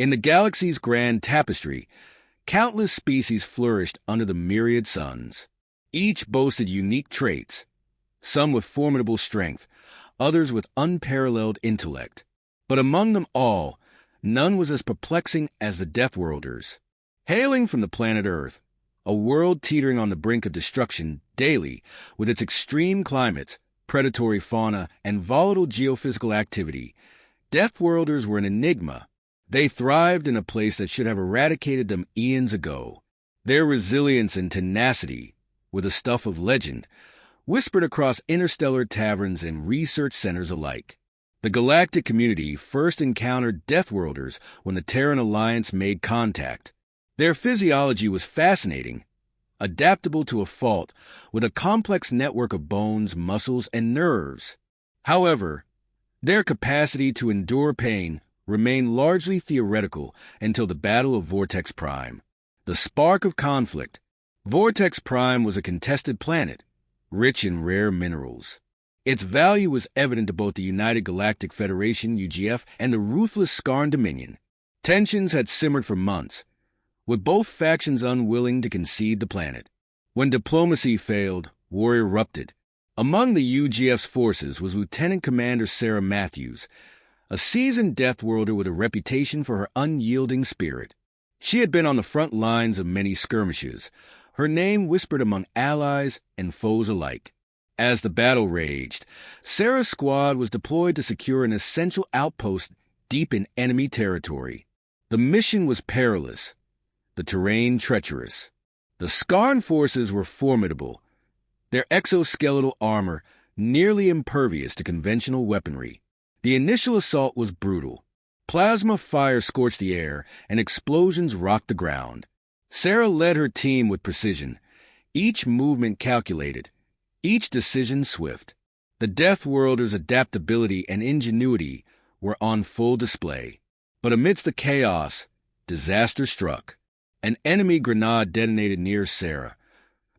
In the galaxy's grand tapestry, countless species flourished under the myriad suns. Each boasted unique traits, some with formidable strength, others with unparalleled intellect. But among them all, none was as perplexing as the Deathworlders. Hailing from the planet Earth, a world teetering on the brink of destruction daily, with its extreme climates, predatory fauna, and volatile geophysical activity, Deathworlders were an enigma. They thrived in a place that should have eradicated them eons ago. Their resilience and tenacity were the stuff of legend, whispered across interstellar taverns and research centers alike. The galactic community first encountered Deathworlders when the Terran Alliance made contact. Their physiology was fascinating, adaptable to a fault, with a complex network of bones, muscles, and nerves. However, their capacity to endure pain remained largely theoretical until the Battle of Vortex Prime. The spark of conflict. Vortex Prime was a contested planet, rich in rare minerals. Its value was evident to both the United Galactic Federation, UGF, and the ruthless Skarn Dominion. Tensions had simmered for months, with both factions unwilling to concede the planet. When diplomacy failed, war erupted. Among the UGF's forces was Lieutenant Commander Sarah Matthews, a seasoned Deathworlder with a reputation for her unyielding spirit. She had been on the front lines of many skirmishes, her name whispered among allies and foes alike. As the battle raged, Sarah's squad was deployed to secure an essential outpost deep in enemy territory. The mission was perilous, the terrain treacherous. The Skarn forces were formidable, their exoskeletal armor nearly impervious to conventional weaponry. The initial assault was brutal. Plasma fire scorched the air, and explosions rocked the ground. Sarah led her team with precision, each movement calculated, each decision swift. The Deathworlders' adaptability and ingenuity were on full display. But amidst the chaos, disaster struck. An enemy grenade detonated near Sarah,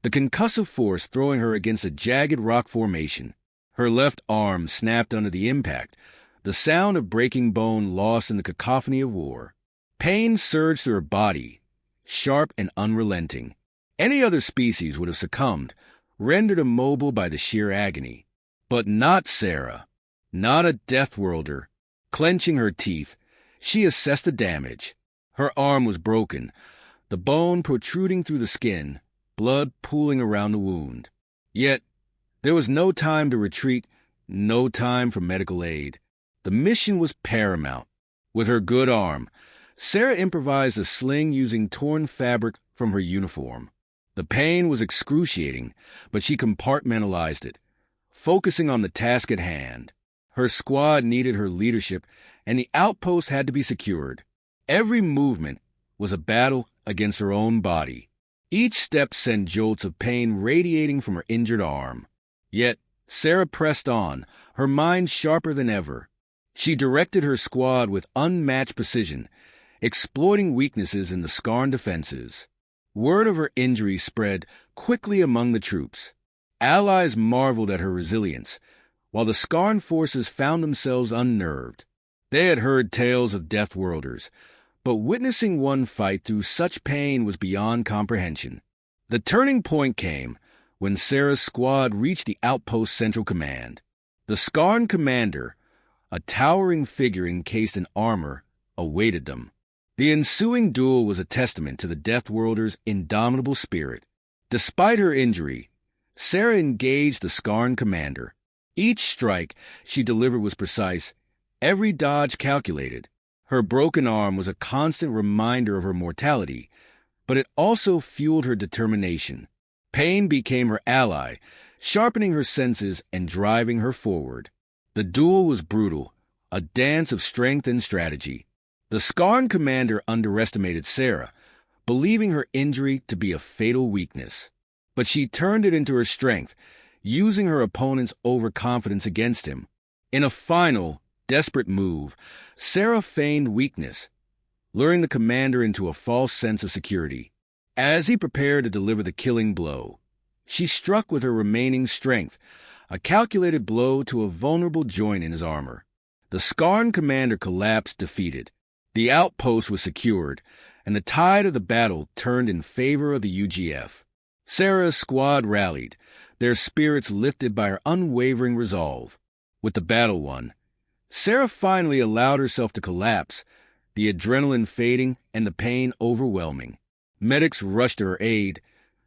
the concussive force throwing her against a jagged rock formation. Her left arm snapped under the impact, the sound of breaking bone lost in the cacophony of war. Pain surged through her body, sharp and unrelenting. Any other species would have succumbed, rendered immobile by the sheer agony. But not Sarah, not a Deathworlder. Clenching her teeth, she assessed the damage. Her arm was broken, the bone protruding through the skin, blood pooling around the wound. Yet, there was no time to retreat, no time for medical aid. The mission was paramount. With her good arm, Sarah improvised a sling using torn fabric from her uniform. The pain was excruciating, but she compartmentalized it, focusing on the task at hand. Her squad needed her leadership, and the outpost had to be secured. Every movement was a battle against her own body. Each step sent jolts of pain radiating from her injured arm. Yet, Sarah pressed on, her mind sharper than ever. She directed her squad with unmatched precision, exploiting weaknesses in the Skarn defenses. Word of her injury spread quickly among the troops. Allies marveled at her resilience, while the Skarn forces found themselves unnerved. They had heard tales of Deathworlders, but witnessing one fight through such pain was beyond comprehension. The turning point came when Sarah's squad reached the outpost's central command. The Skarn commander, a towering figure encased in armor, awaited them. The ensuing duel was a testament to the Deathworlders' indomitable spirit. Despite her injury, Sarah engaged the Skarn commander. Each strike she delivered was precise, every dodge calculated. Her broken arm was a constant reminder of her mortality, but it also fueled her determination. Pain became her ally, sharpening her senses and driving her forward. The duel was brutal, a dance of strength and strategy. The Skarn commander underestimated Sarah, believing her injury to be a fatal weakness. But she turned it into her strength, using her opponent's overconfidence against him. In a final, desperate move, Sarah feigned weakness, luring the commander into a false sense of security. As he prepared to deliver the killing blow, she struck with her remaining strength, a calculated blow to a vulnerable joint in his armor. The Skarn commander collapsed defeated, The outpost was secured, and the tide of the battle turned in favor of the UGF. Sarah's squad rallied, their spirits lifted by her unwavering resolve. With the battle won, Sarah finally allowed herself to collapse, the adrenaline fading and the pain overwhelming. Medics rushed to her aid,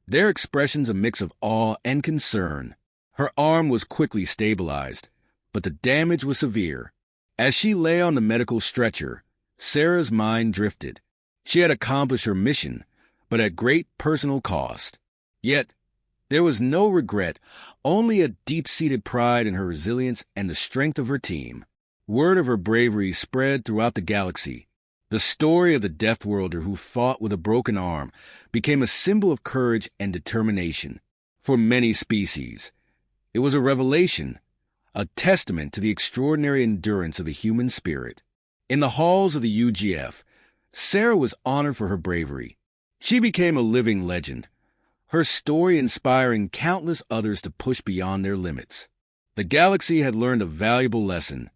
their expressions a mix of awe and concern. Her arm was quickly stabilized, but the damage was severe. As she lay on the medical stretcher, Sarah's mind drifted. She had accomplished her mission, but at great personal cost. Yet, there was no regret, only a deep-seated pride in her resilience and the strength of her team. Word of her bravery spread throughout the galaxy. The story of the Deathworlder who fought with a broken arm became a symbol of courage and determination. For many species, it was a revelation, a testament to the extraordinary endurance of the human spirit. In the halls of the UGF, Sarah was honored for her bravery. She became a living legend, her story inspiring countless others to push beyond their limits. The galaxy had learned a valuable lesson.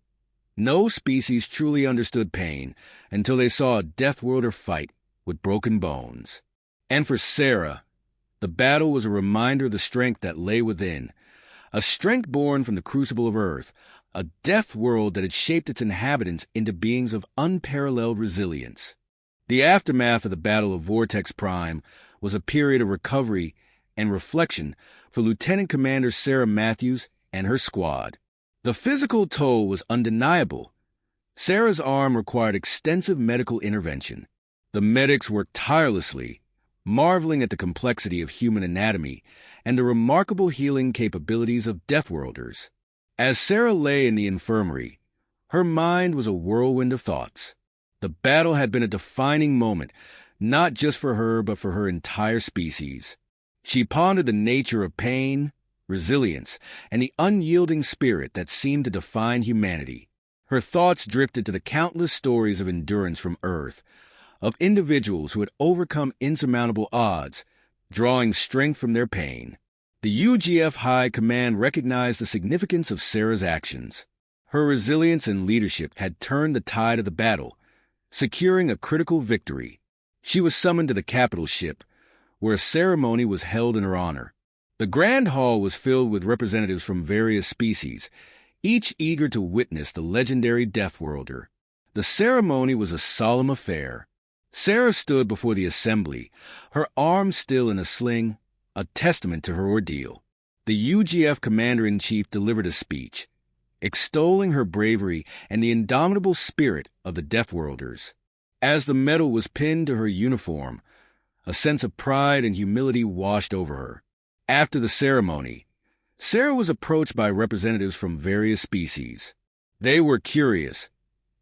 No species truly understood pain until they saw a Deathworlder fight with broken bones. And for Sarah, the battle was a reminder of the strength that lay within, a strength born from the crucible of Earth, a death world that had shaped its inhabitants into beings of unparalleled resilience. The aftermath of the Battle of Vortex Prime was a period of recovery and reflection for Lieutenant Commander Sarah Matthews and her squad. The physical toll was undeniable. Sarah's arm required extensive medical intervention. The medics worked tirelessly, marveling at the complexity of human anatomy and the remarkable healing capabilities of Deathworlders. As Sarah lay in the infirmary, her mind was a whirlwind of thoughts. The battle had been a defining moment, not just for her but for her entire species. She pondered the nature of pain, resilience, and the unyielding spirit that seemed to define humanity. Her thoughts drifted to the countless stories of endurance from Earth, of individuals who had overcome insurmountable odds, drawing strength from their pain. The UGF High Command recognized the significance of Sarah's actions. Her resilience and leadership had turned the tide of the battle, securing a critical victory. She was summoned to the capital ship, where a ceremony was held in her honor. The Grand Hall was filled with representatives from various species, each eager to witness the legendary Deathworlder. The ceremony was a solemn affair. Sarah stood before the assembly, her arm still in a sling, a testament to her ordeal. The UGF Commander-in-Chief delivered a speech, extolling her bravery and the indomitable spirit of the Deathworlders. As the medal was pinned to her uniform, a sense of pride and humility washed over her. After the ceremony, Sarah was approached by representatives from various species. They were curious,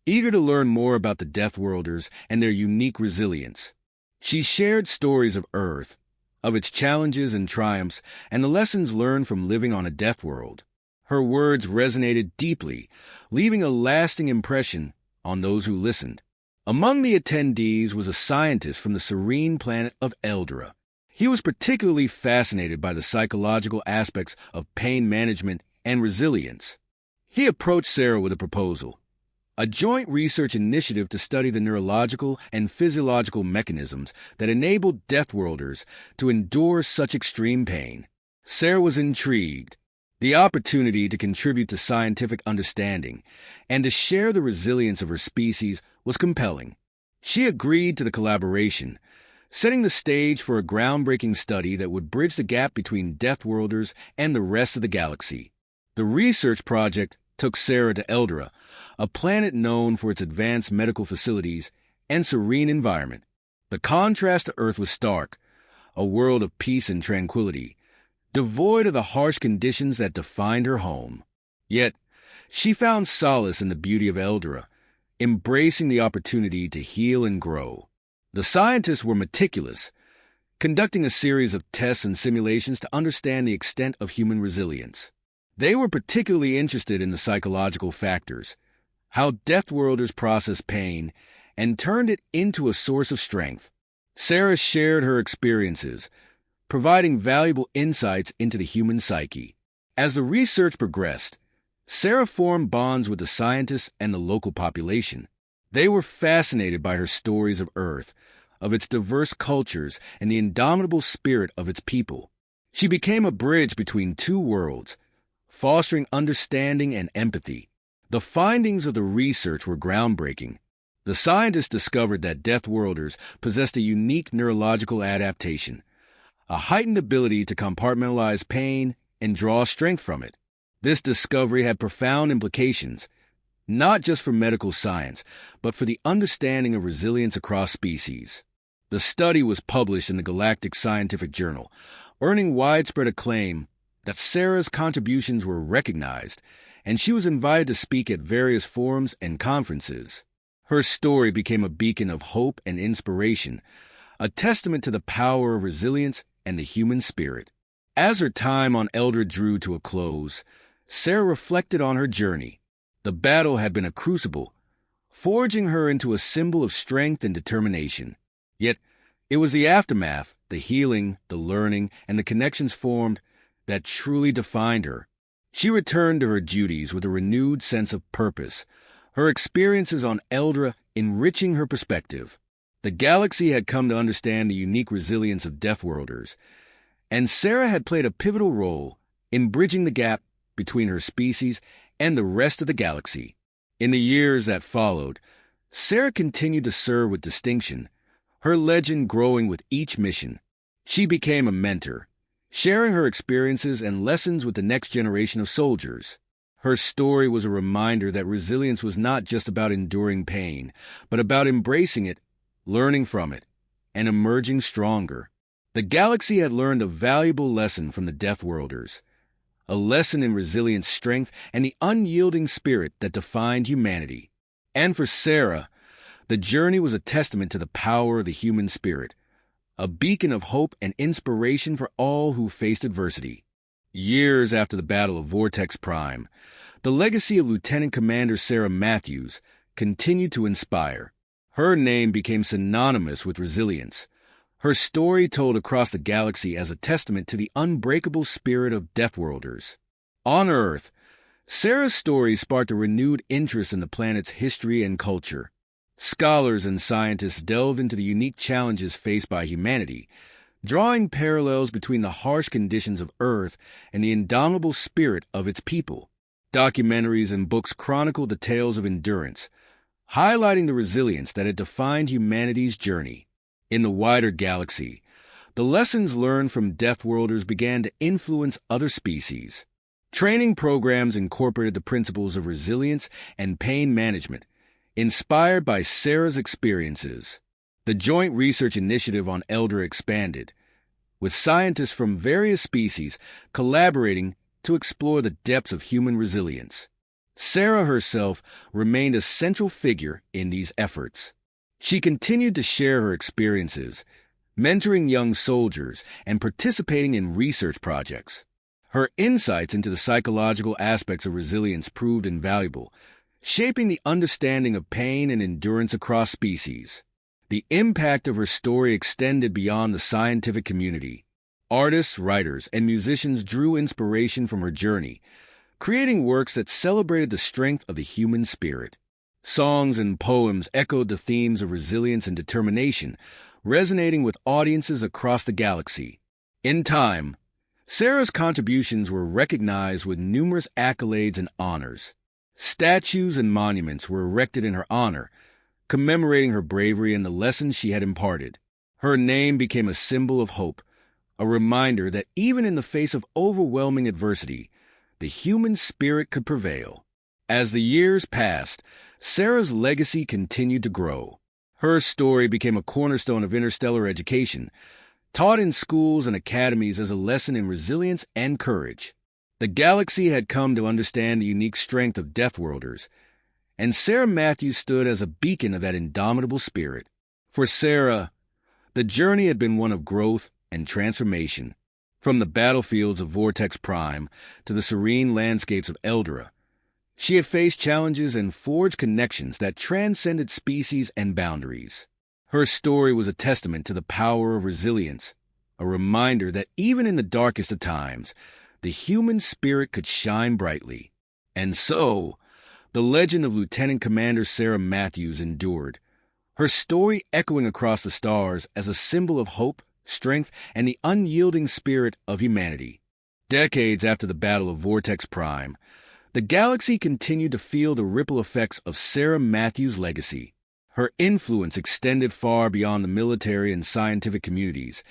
eager to learn more about the Deathworlders and their unique resilience. She shared stories of Earth, of its challenges and triumphs, and the lessons learned from living on a death world. Her words resonated deeply, leaving a lasting impression on those who listened. Among the attendees was a scientist from the serene planet of Eldra. He was particularly fascinated by the psychological aspects of pain management and resilience. He approached Sarah with a proposal, a joint research initiative to study the neurological and physiological mechanisms that enabled Deathworlders to endure such extreme pain. Sarah was intrigued. The opportunity to contribute to scientific understanding and to share the resilience of her species was compelling. She agreed to the collaboration, setting the stage for a groundbreaking study that would bridge the gap between Deathworlders and the rest of the galaxy. The research project took Sarah to Eldra, a planet known for its advanced medical facilities and serene environment. The contrast to Earth was stark, a world of peace and tranquility, devoid of the harsh conditions that defined her home. Yet, she found solace in the beauty of Eldra, embracing the opportunity to heal and grow. The scientists were meticulous, conducting a series of tests and simulations to understand the extent of human resilience. They were particularly interested in the psychological factors, how Deathworlders process pain and turned it into a source of strength. Sarah shared her experiences, providing valuable insights into the human psyche. As the research progressed, Sarah formed bonds with the scientists and the local population. They were fascinated by her stories of Earth, of its diverse cultures, and the indomitable spirit of its people. She became a bridge between two worlds, fostering understanding and empathy. The findings of the research were groundbreaking. The scientists discovered that Deathworlders possessed a unique neurological adaptation, a heightened ability to compartmentalize pain and draw strength from it. This discovery had profound implications, not just for medical science, but for the understanding of resilience across species. The study was published in the Galactic Scientific Journal, earning widespread acclaim. That Sarah's contributions were recognized, and she was invited to speak at various forums and conferences. Her story became a beacon of hope and inspiration, a testament to the power of resilience and the human spirit. As her time on Eldra drew to a close, Sarah reflected on her journey. The battle had been a crucible, forging her into a symbol of strength and determination. Yet, it was the aftermath, the healing, the learning, and the connections formed that truly defined her. She returned to her duties with a renewed sense of purpose, her experiences on Eldra enriching her perspective. The galaxy had come to understand the unique resilience of Deathworlders, and Sarah had played a pivotal role in bridging the gap between her species and the rest of the galaxy. In the years that followed, Sarah continued to serve with distinction, her legend growing with each mission. She became a mentor, sharing her experiences and lessons with the next generation of soldiers. Her story was a reminder that resilience was not just about enduring pain, but about embracing it, learning from it, and emerging stronger. The galaxy had learned a valuable lesson from the Deathworlders, a lesson in resilience, strength, and the unyielding spirit that defined humanity. And for Sarah, the journey was a testament to the power of the human spirit, a beacon of hope and inspiration for all who faced adversity. Years after the Battle of Vortex Prime, the legacy of Lieutenant Commander Sarah Matthews continued to inspire. Her name became synonymous with resilience, her story told across the galaxy as a testament to the unbreakable spirit of Deathworlders. On Earth, Sarah's story sparked a renewed interest in the planet's history and culture. Scholars and scientists delved into the unique challenges faced by humanity, drawing parallels between the harsh conditions of Earth and the indomitable spirit of its people. Documentaries and books chronicled the tales of endurance, highlighting the resilience that had defined humanity's journey. In the wider galaxy, the lessons learned from Deathworlders began to influence other species. Training programs incorporated the principles of resilience and pain management, inspired by Sarah's experiences. The Joint Research Initiative on Eldra expanded, with scientists from various species collaborating to explore the depths of human resilience. Sarah herself remained a central figure in these efforts. She continued to share her experiences, mentoring young soldiers and participating in research projects. Her insights into the psychological aspects of resilience proved invaluable, shaping the understanding of pain and endurance across species. The impact of her story extended beyond the scientific community. Artists, writers, and musicians drew inspiration from her journey, creating works that celebrated the strength of the human spirit. Songs and poems echoed the themes of resilience and determination, resonating with audiences across the galaxy. In time, Sarah's contributions were recognized with numerous accolades and honors. Statues and monuments were erected in her honor, commemorating her bravery and the lessons she had imparted. Her name became a symbol of hope, a reminder that even in the face of overwhelming adversity, the human spirit could prevail. As the years passed, Sarah's legacy continued to grow. Her story became a cornerstone of interstellar education, taught in schools and academies as a lesson in resilience and courage. The galaxy had come to understand the unique strength of Deathworlders, and Sarah Matthews stood as a beacon of that indomitable spirit. For Sarah, the journey had been one of growth and transformation. From the battlefields of Vortex Prime to the serene landscapes of Eldra, she had faced challenges and forged connections that transcended species and boundaries. Her story was a testament to the power of resilience, a reminder that even in the darkest of times, the human spirit could shine brightly. And so, The legend of Lieutenant Commander Sarah Matthews endured, her story echoing across the stars as a symbol of hope, strength, and the unyielding spirit of humanity. Decades after the Battle of Vortex Prime, the galaxy continued to feel the ripple effects of Sarah Matthews' legacy. Her influence extended far beyond the military and scientific communities,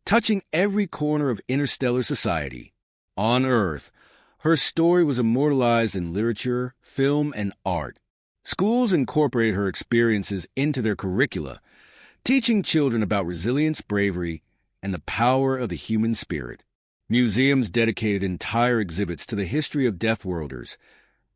touching every corner of interstellar society. On Earth, her story was immortalized in literature, film, and art. Schools incorporated her experiences into their curricula, teaching children about resilience, bravery, and the power of the human spirit. Museums dedicated entire exhibits to the history of Deathworlders,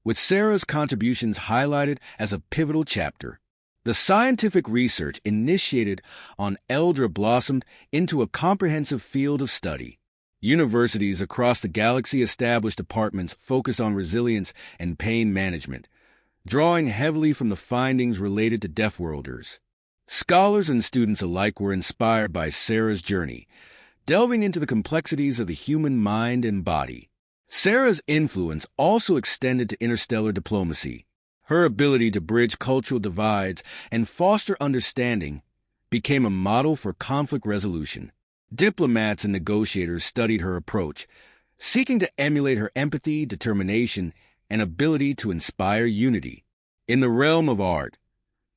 with Sarah's contributions highlighted as a pivotal chapter. The scientific research initiated on Eldra blossomed into a comprehensive field of study. Universities across the galaxy established departments focused on resilience and pain management, drawing heavily from the findings related to Deathworlders. Scholars and students alike were inspired by Sarah's journey, delving into the complexities of the human mind and body. Sarah's influence also extended to interstellar diplomacy. Her ability to bridge cultural divides and foster understanding became a model for conflict resolution. Diplomats and negotiators studied her approach, seeking to emulate her empathy, determination, and ability to inspire unity. In the realm of art,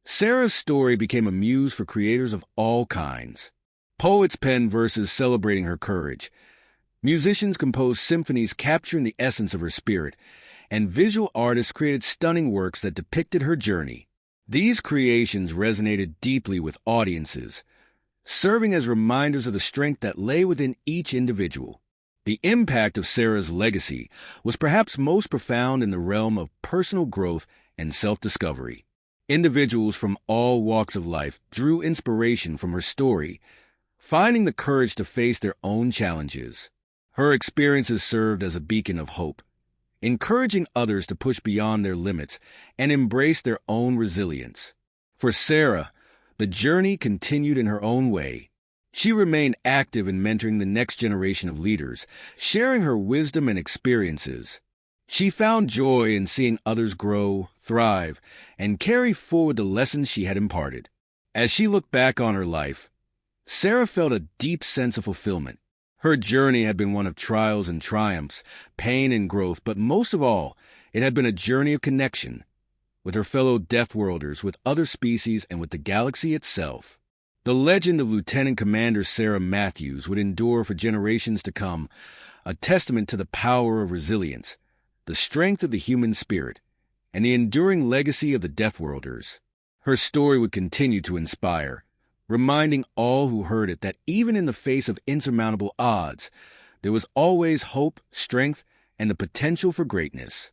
Sarah's story became a muse for creators of all kinds. Poets penned verses celebrating her courage. Musicians composed symphonies capturing the essence of her spirit, and visual artists created stunning works that depicted her journey. These creations resonated deeply with audiences, serving as reminders of the strength that lay within each individual. The impact of Sarah's legacy was perhaps most profound in the realm of personal growth and self-discovery. Individuals from all walks of life drew inspiration from her story, finding the courage to face their own challenges. Her experiences served as a beacon of hope, encouraging others to push beyond their limits and embrace their own resilience. For Sarah, the journey continued in her own way. She remained active in mentoring the next generation of leaders, sharing her wisdom and experiences. She found joy in seeing others grow, thrive, and carry forward the lessons she had imparted. As she looked back on her life, Sarah felt a deep sense of fulfillment. Her journey had been one of trials and triumphs, pain and growth, but most of all, it had been a journey of connection with her fellow Deathworlders, with other species, and with the galaxy itself. The legend of Lieutenant Commander Sarah Matthews would endure for generations to come, a testament to the power of resilience, the strength of the human spirit, and the enduring legacy of the Deathworlders. Her story would continue to inspire, reminding all who heard it that even in the face of insurmountable odds, there was always hope, strength, and the potential for greatness.